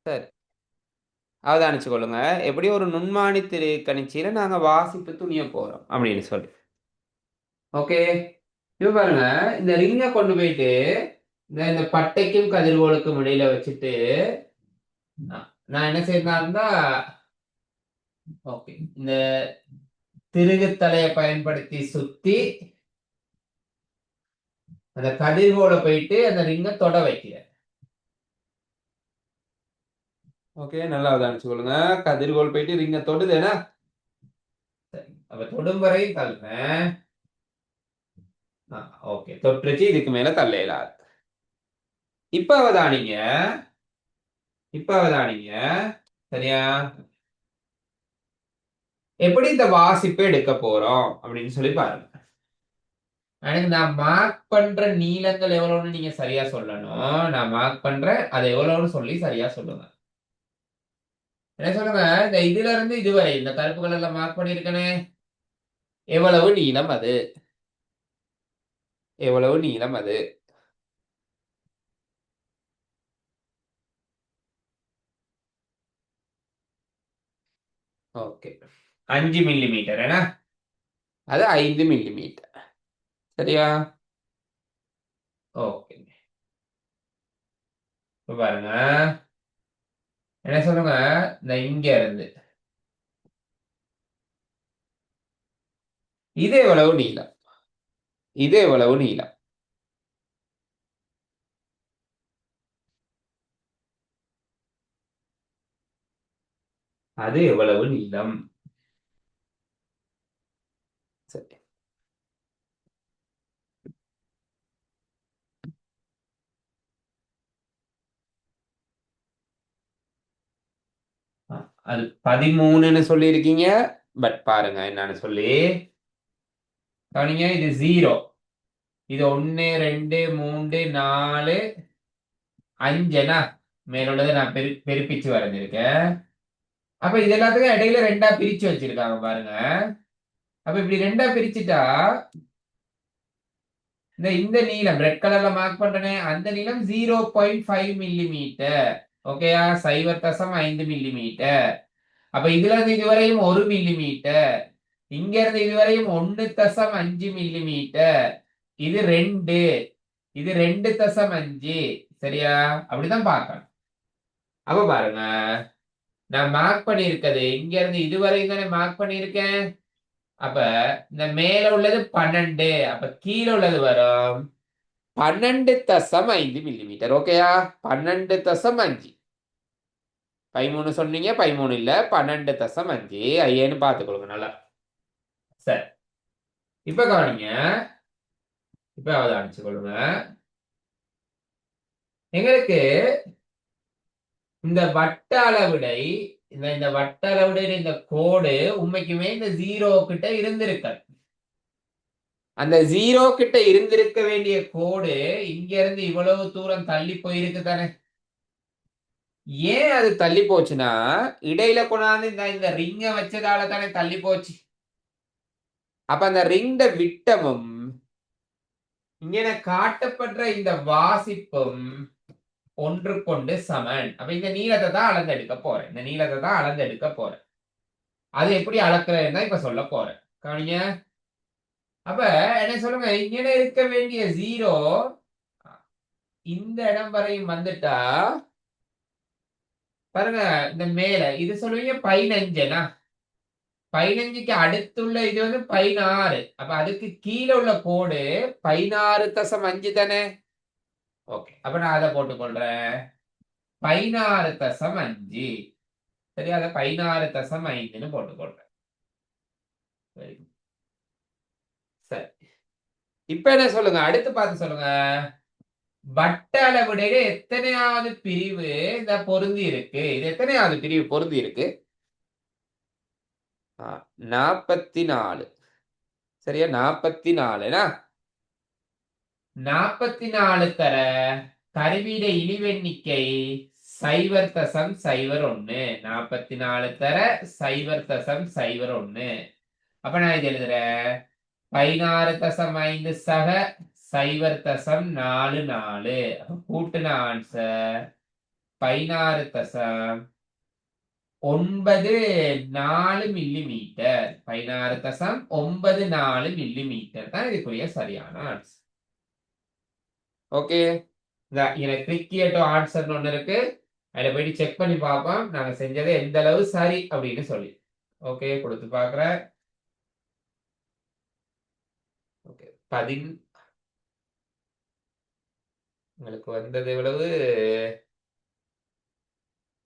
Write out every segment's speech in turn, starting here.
சரி. அவதானிச்சு கொள்ளுங்க. எப்படி ஒரு நுண்மானி திரைக்கணிச்சியில நாங்க வாசிப்பு துணிய போறோம் அப்படின்னு சொல்லி. ஓகே. இப்ப பாருங்க, இந்த ரிங்க கொண்டு போயிட்டு இந்த பட்டைக்கும் கதிர்கோலுக்கும் இடையில வச்சுட்டு நான் என்ன செய்யறேன்னா, ஓகே, இந்த திருகுத்தலையை பயன்படுத்தி சுத்தி அந்த கதிர்கோலை போயிட்டு அந்த ரிங்க தொட வைக்கிறேன். ஓகே, நல்லா அவதானிச்சு கொள்ளுங்க. கதிர்கோல் போயிட்டு ரிங்க தொடுதுன்னா சரி. அப்ப தொடும் வரை தள்ளுறேன். ஓகே, தொற்றுச்சு. இதுக்கு மேல தள்ள இயலாது. இப்ப அவதானிங்க. இப்ப அவதானிங்க. சரியா? எப்படி இந்த வாசிப்பை எடுக்க போறோம் அப்படின்னு சொல்லி பாருங்க. எனக்கு நான் மார்க் பண்ற நீளங்கள் எவ்வளவுன்னு நீங்க சரியா சொல்லணும். நான் மார்க் பண்றேன், அது எவ்வளவுன்னு சொல்லி சரியா சொல்லுங்க. என்ன சொல்லுங்க, இந்த இதுல இருந்து இதுவரை இந்த கருப்பு கலர்ல மார்க் பண்ணிருக்கனே, எவ்வளவு நீளம் அது? எவ்வளவு நீளம் அது? Okay, 5 millimetre. ஏன்னா அது 5 மில்லிமீட்டர். சரியா? ஓகே. இப்ப பாருங்க, என்ன சொல்லுங்க, இந்த இங்க இருந்து இது எவ்வளவு நீளம்? இது எவ்வளவு நீளம்? அது எவ்வளவு நீளம்? சரி. அது 13ன்னு சொல்லியிருக்கீங்க. பட் பாருங்க என்னன்னு சொல்லி கவனிங்க. இது 0, இது 1 2 3 4 5 மேலுள்ளதை நான் பெருப்பிச்சு வரைஞ்சிருக்கேன். அப்ப இது எல்லாத்துக்கும் இடையில ரெண்டா பிரிச்சு வச்சிருக்காங்க பாருங்க. அப்ப இப்படி ரெண்டா பிரிச்சுட்டா இந்த நீளம் ரெட் கலர்ல மார்க் பண்றேனே அந்த நீளம் 0.5 மில்லிமீட்டர். ஓகேயா? 0.5 மில்லிமீட்டர். அப்ப இதுல இருந்து இதுவரையும் 1 மில்லிமீட்டர். இங்க இருந்து இதுவரையும் 1.5 மில்லிமீட்டர். இது 2, இது 2.5. சரியா? அப்படிதான் பார்க்கணும். அப்ப பாருங்க, நான் மார்க் பண்ணியிருக்கிறது இங்க இருந்து இதுவரையும் தானே மார்க் பண்ணியிருக்கேன். அப்ப இந்த மேல உள்ளது 12, அப்ப கீழே உள்ளது வரும் 12.5 மில்லிமீட்டர். ஓகேயா? 12.5. 13 சொன்னீங்க, 13 இல்ல, 12.5. ஐயன்னு பார்த்துக்கொள்ளுங்க நல்லா. சரி. இப்ப கவனிங்க. இப்ப அவதானிச்சு கொள்ளுங்க. எங்களுக்கு இந்த வட்ட அளவிடை, இந்த வட்ட அளவிடை இந்த கோடு உண்மைக்குமே இந்த 0 கிட்ட இருந்திருக்க. அந்த 0 கிட்ட இருந்திருக்க வேண்டிய கோடு இங்க இருந்து இவ்வளவு தூரம் தள்ளி போயிருக்கு தானே. ஏன் அது தள்ளி போச்சுன்னா, இடையில கொண்டாந்து இந்த ரிங்க வச்சதால தானே தள்ளி போச்சு. அப்ப அந்த ரிங்க விட்டமும் இங்க காட்டப்படுற இந்த வாசிப்பும் ஒன்றுக்கொண்டு சமன். அப்ப இந்த நீளத்தை தான் அளந்தெடுக்க போறேன். இந்த நீளத்தை தான் அளந்தெடுக்க போறேன். அது எப்படி அளக்குறேன்னு தான் இப்ப சொல்ல போறேன். கவனிங்க. அப்ப என்ன சொல்லுங்க, இங்க இருக்க வேண்டிய 0 இந்த இடம் வரையும் வந்துட்டா பாருங்க, இந்த மேல இது சொல்லுவீங்க 15. 15க்கு அடுத்துள்ள இது வந்து 16. அப்ப அதுக்கு கீழே உள்ள கோடு 16.5 தானே. ஓகே, அப்ப நான் அதை போட்டுக்கொள்றேன். 16.5. சரி, அதை 16.5ன்னு போட்டுக்கொள்றேன். சரி. சரி. இப்ப என்ன சொல்லுங்க, அடுத்து பார்த்து சொல்லுங்க. வட்ட அளவுடைய எத்தனையாவது பிரிவு இந்த பொருந்தி இருக்கு? இது எத்தனையாவது பிரிவு பொருந்தி இருக்கு? 44. சரியா? 44. 44 தர கருவிட இழிவெண்ணிக்கை 0.01. 44 தர 0.01. அப்ப நான் இது எழுதுறேன். 16.5 சக 0.44. அப்ப கூட்டுன ஆன்சர் 16.94 மில்லிமீட்டர். 16.94 மில்லிமீட்டர் தான் இதுக்குரிய சரியான ஆன்சர். ஓகே, எனக்கு கிரிக்கியட்டோ ஆன்சர்னு ஒன்று இருக்கு. அதில் போயிட்டு செக் பண்ணி பார்ப்போம் நாங்க செஞ்சது எந்த அளவு சரி அப்படின்னு சொல்லி. ஓகே, கொடுத்து பார்க்குறேன். ஓகே, உங்களுக்கு வந்தது எவ்வளவு?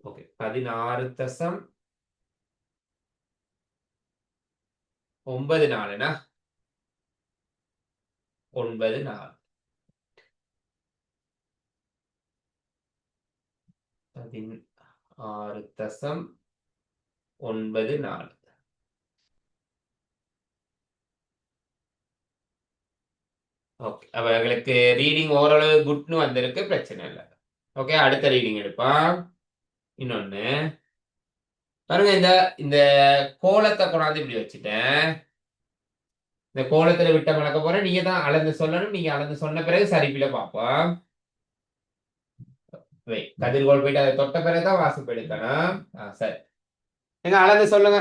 ஓகே, 16.94. 94. 16.94. ஓகே, அப்ப எங்களுக்கு ரீடிங் ஓரளவு குட்னு வந்திருக்கு, பிரச்சனை இல்லை. ஓகே, அடுத்த ரீடிங் எடுப்பான். இன்னொன்னு பாருங்க, இந்த இந்த கோலத்தை கொண்டாந்து இப்படி வச்சுட்டேன். இந்த கோலத்துல விட்ட மணக்க போற நீங்க தான் அளந்து சொல்லணும். நீங்க அளந்து சொன்ன பிறகு சரிப்பில பார்ப்போம். கதிர்கோள் போயிட்டு அதை தொட்ட பிறகுதான் வாசிப்பு எடுக்கணும். சரி, எங்க அளந்து சொல்லுங்க.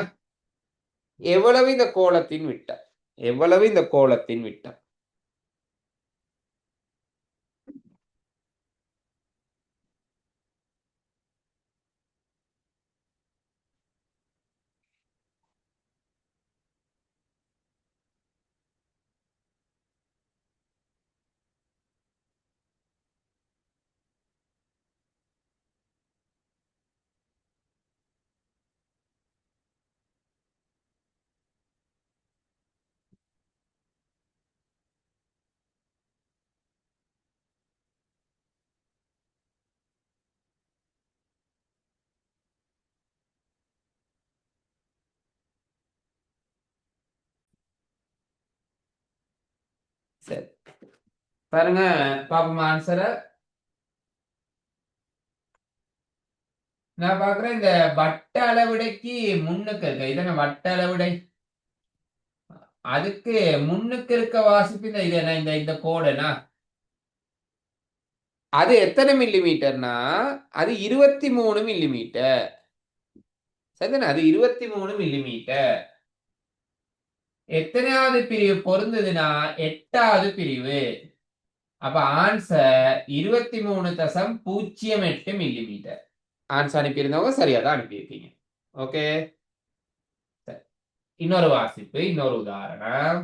எவ்வளவு இந்த கோலத்தின் விட்டம்? எவ்வளவு இந்த கோலத்தின் விட்டம்? சரி, பாருங்க, பாப்போம் ஆன்சரை. நான் பாக்குறேன் இந்த வட்ட அளவிடைக்கு முன்னுக்கு இருக்கு. இதான வட்ட அளவிடை. அதுக்கு முன்னுக்கு இருக்க வாசிப்பு இந்த இது என்ன, இந்த இந்த கோடுனா அது எத்தனை மில்லிமீட்டர்னா அது 23 மில்லிமீட்டர். சரிதானே? அது 23 மில்லிமீட்டர். எத்தனையாவது பிரிவு பொருந்ததுன்னா 8வது பிரிவு. அப்ப ஆன்சர் 23.08 மில்லிமீட்டர். ஆன்சர் அனுப்பியிருந்தவங்க சரியா தான் அனுப்பியிருக்கீங்க. ஓகே, இன்னொரு வாசிப்பு, இன்னொரு உதாரணம்.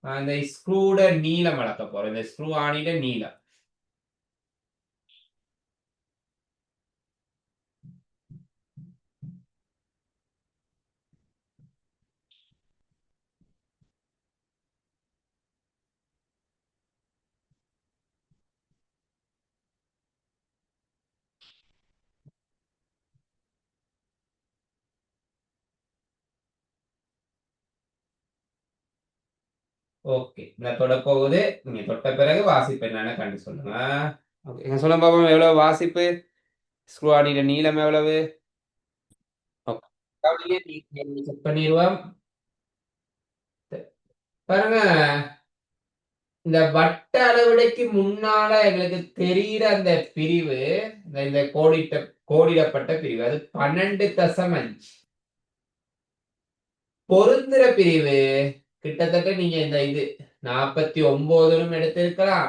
அந்த ஸ்க்ரூட நீளம் அளக்க போறோம். இந்த ஸ்க்ரூ ஆணிட நீளம். ஓகே, இந்த தொட போகுது. நீங்க தொட்ட பிறகு வாசிப்பு என்னன்னு கண்டு சொல்லுங்க. ஓகே, எங்க சொல்ல பாப்போம் எவ்வளவு வாசிப்பு. ஸ்க்ரூ ஆணிட நீளம் எவ்வளவு? ஓகே, செக் பண்ணிடுவோம். பாருங்க, இந்த வட்ட அளவிடைக்கு முன்னால எங்களுக்கு தெரிகிற அந்த பிரிவு, இந்த கோடிடப்பட்ட பிரிவு அது 12.5. பொருந்துற பிரிவு கிட்டத்தட்ட நீங்க இந்த இது 49 எடுத்திருக்கலாம்,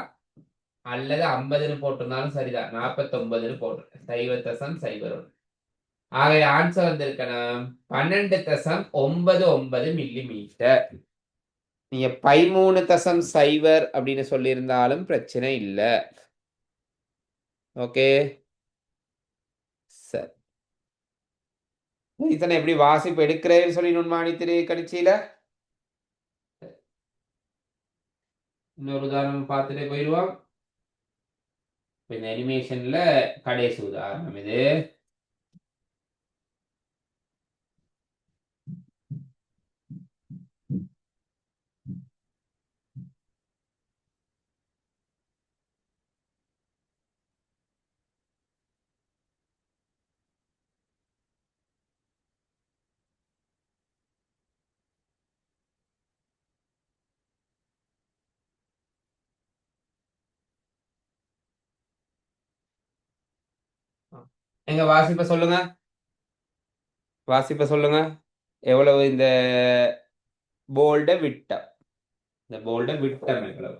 அல்லது 50 போட்டிருந்தாலும் சரிதான். 49 போட்டு 0.01. ஆக ஆன்சர் வந்திருக்கணும் 12.99 மில்லிமீட்டர். நீங்க 13.0 அப்படின்னு சொல்லியிருந்தாலும் பிரச்சனை இல்லை. ஓகே, சரி. இத்தனை எப்படி வாசிப்பு எடுக்கிறேன்னு சொல்லி நுண்மாணித்திரு கணிச்சியில இன்னொரு உதாரணம் பார்த்துட்டு போயிடுவோம். இந்த அனிமேஷன்ல கடைசி உதாரணம் இது. எங்க வாசிப்ப சொல்லுங்க. வாசிப்ப சொல்லுங்க. எவ்வளவு இந்த போல்ட விட்டம்? இந்த போல்ட விட்டம் எவ்வளவு?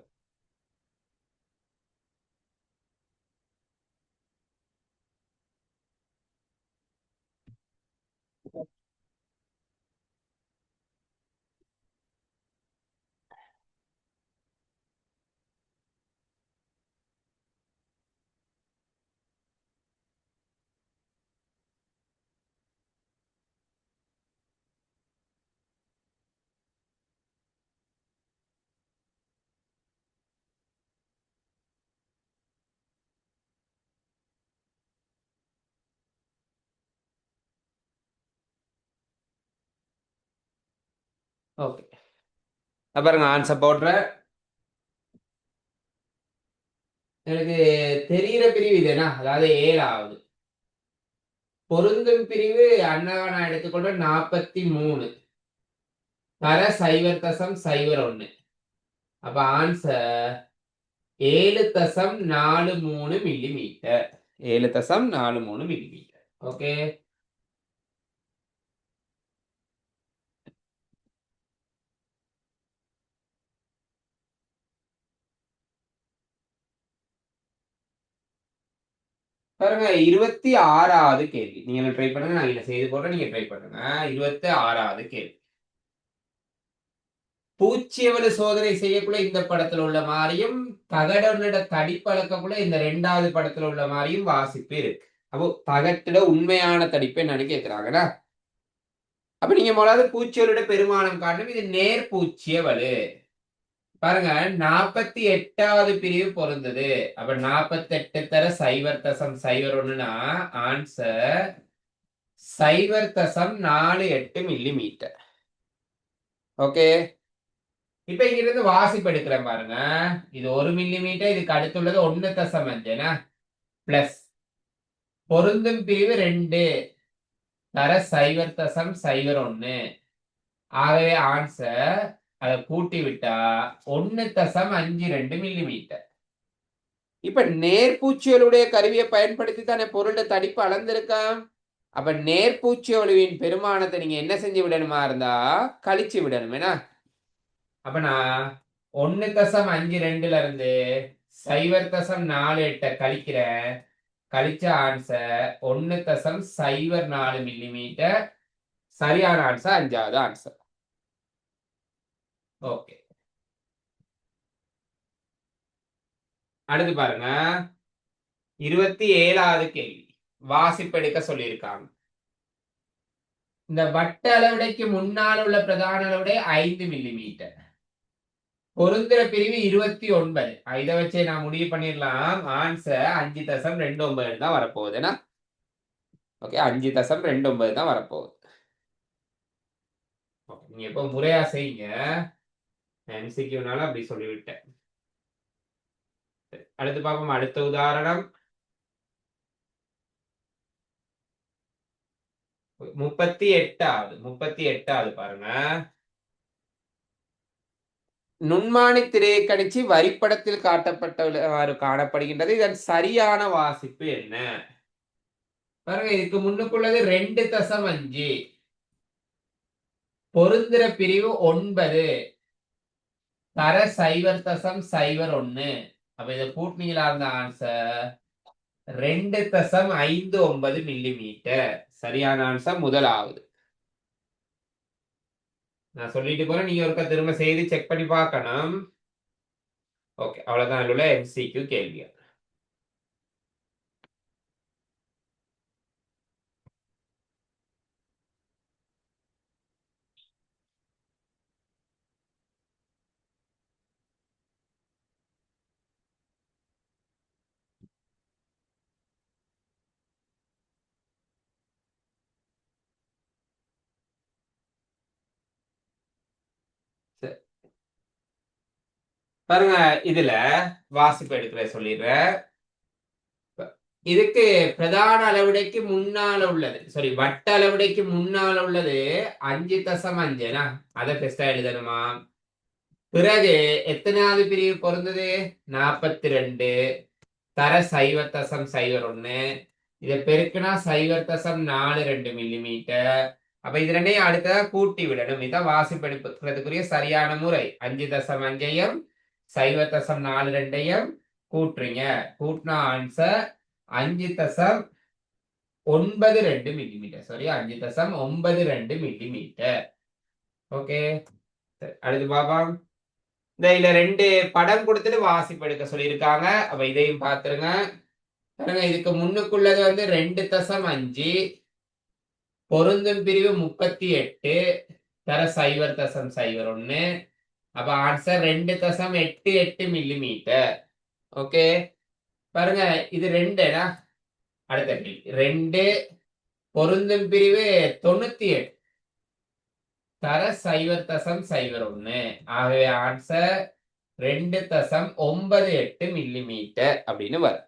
ஓகே, பாருங்க ஆன்சர் போடுற. எனக்கு தெரிகிற பிரிவு இதுனா, அதாவது 7வது பொருந்தும் பிரிவு அண்ணாவை நான் எடுத்துக்கொண்ட 43 தர 0.01. அப்ப ஆன்சர் 7.43 மில்லிமீட்டர். 7.43 மில்லிமீட்டர். ஓகே, பாருங்க 26வது கேள்வி. நீங்க ட்ரை பண்ணுங்க, நான் இதை செய்து போடுறேன், நீங்க ட்ரை பண்ணுங்க. 26வது கேள்வி. பூச்சியவலு சோதனை செய்யக்குள்ள இந்த படத்துல உள்ள மாதிரியும், தகடனோட தடிப்பழக்கக்குள்ள இந்த 2வது படத்துல உள்ள மாதிரியும் வாசிப்பு இருக்கு. அப்போ தகட்டுல உண்மையான தடிப்பு என்னன்னு கேட்கிறாங்கன்னா, அப்ப நீங்க முதலாவது பூச்சியலோட பெருமானம் காட்டணும். இது நேர் பூச்சியவலு. பாருங்க 48வது பிரிவு பொருந்தது. அப்ப 48 தர 0.01 ஆன்சர் 0.48 மில்லிமீட்டர். ஓகே, இப்ப இங்கிருந்து வாசிப்பு எடுக்கிறேன் பாருங்க. இது 1 மில்லிமீட்டர், இதுக்கு அடுத்துள்ளது 1.5 பிளஸ் பொருந்தும் பிரிவு 2 தர 0.01. ஆகவே ஆன்சர் அதை கூட்டி விட்டா 1.52 மில்லிமீட்டர். இப்ப நேர்பூச்சிகளுடைய கருவியை பயன்படுத்தி தானே பொருளை தடிப்பு அளந்திருக்கான். அப்ப நேர்பூச்சியொலிவின் பெருமானத்தை நீங்க என்ன செஞ்சு விடணுமா இருந்தா கழிச்சு விடணும். என்ன? அப்ப நான் 1.52 இருந்து 0.48 கழிக்கிறேன். கழிச்ச ஆன்சர் 1.04 மில்லிமீட்டர். சரியான ஆன்சர் 5வது ஆன்சர். ஓகே, அடுத்து பாருங்க 27வது கேள்வி. வாசிப்பெடுக்க சொல்லியிருக்காங்க. இந்த வட்ட அளவுடைக்கு முன்னால் உள்ள பிரதான அளவுடை 5 மில்லிமீட்டர். பொருந்திர பிரிவு 29. இதை வச்சு நான் முடிவு பண்ணிடலாம். ஆன்சர் 5.29 தான் வரப்போகுதுன்னா. ஓகே, 5.29 தான் வரப்போகுது. நீங்க எப்போ முறையா செய்யுங்க. எம்சிக்யூனால அப்படி சொல்லிவிட்டேன். அடுத்து பார்ப்போம். அடுத்த உதாரணம் 38வது பாருங்க. நுண்மானி திரையை கணிச்சு வரிப்படத்தில் காட்டப்பட்டவாறு காணப்படுகின்றது. இதன் சரியான வாசிப்பு என்ன? பாருங்க, இதுக்கு முன்னுக்குள்ளது 2.5. பொருந்திர பிரிவு 9 தர 0.01. அப்ப இதை கூட்டினீங்களா இருந்த ஆன்சர் 2.59 மில்லிமீட்டர். சரியான ஆன்சர் முதலாவது. நான் சொல்லிட்டு போறேன், நீங்க ஒருக்கா திரும்ப செய்து செக் பண்ணி பார்க்கணும். ஓகே, அவ்வளவுதான் உள்ள எம்சிக்யூ கேள்வி. பாருங்க, இதுல வாசிப்பு எடுக்கிற சொல்லிடுறேன். இதுக்கு பிரதான அளவுடைக்கு முன்னால உள்ளது, சாரி வட்ட அளவுடைக்கு முன்னால உள்ளது 5.5. அதை பெஸ்டா எழுதணுமா? பிறகு எத்தனாவது பிரிவு பொருந்தது? 42 தர 0.01. இதை பெருக்குனா 0.42 மில்லிமீட்டர். அப்ப இது ரெண்டையும் அடுத்ததா கூட்டி விடணும். இதான் வாசிப்பெடுக்கிறதுக்குரிய சரியான முறை. 5.5 0.42 கூட்டுறீங்க. கூட்டினா answer 5.92 millimetre. Sorry, 5.92 millimetre. Okay, அடுத்து பாப்போம். இந்த இதுல 2 படம் கொடுத்துட்டு வாசிப்பெடுக்க சொல்லியிருக்காங்க. அப்ப இதையும் பார்த்துருங்க. இதுக்கு முன்னுக்குள்ளது வந்து 2.5, பொருந்தும் பிரிவு 38, தர 0.01. அப்ப ஆன்சர் 2.88 மில்லிமீட்டர். ஓகே, பாருங்க, இது 2. அடுத்த கேள்வி 2, பொருந்தும் பிரிவு 98, தர 0.01. ஆகவே ஆன்சர் 2.98 மில்லிமீட்டர் அப்படின்னு வரும்.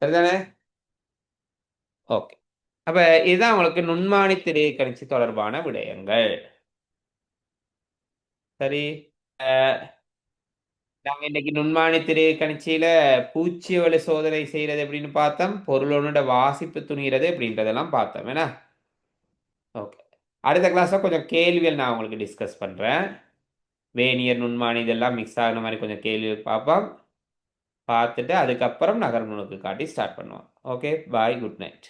சரிதானே? ஓகே, அப்ப இதுதான் உங்களுக்கு நுண்மானி திரை கணிச்சு தொடர்பான விடயங்கள். சரி, நாங்க இன்னைக்கு நுண்மானி திரை கணிச்சியில பூச்சியவள சோதனை செய்யறது எப்படின்னு பார்த்தோம். பொருளோட வாசிப்பு துணிகிறது அப்படின்றதெல்லாம் பார்த்தோம். ஏன்னா ஓகே, அடுத்த கிளாஸ்ல கொஞ்சம் கேள்விகள் நான் உங்களுக்கு டிஸ்கஸ் பண்றேன். வேனியர் நுண்மானி இதெல்லாம் மிக்ஸ் ஆகிற மாதிரி கொஞ்சம் கேள்வி பார்ப்போம். பார்த்துட்டு அதுக்கப்புறம் நகர் நுணுக்கு காட்டி ஸ்டார்ட் பண்ணுவோம். ஓகே, பாய், குட் நைட்.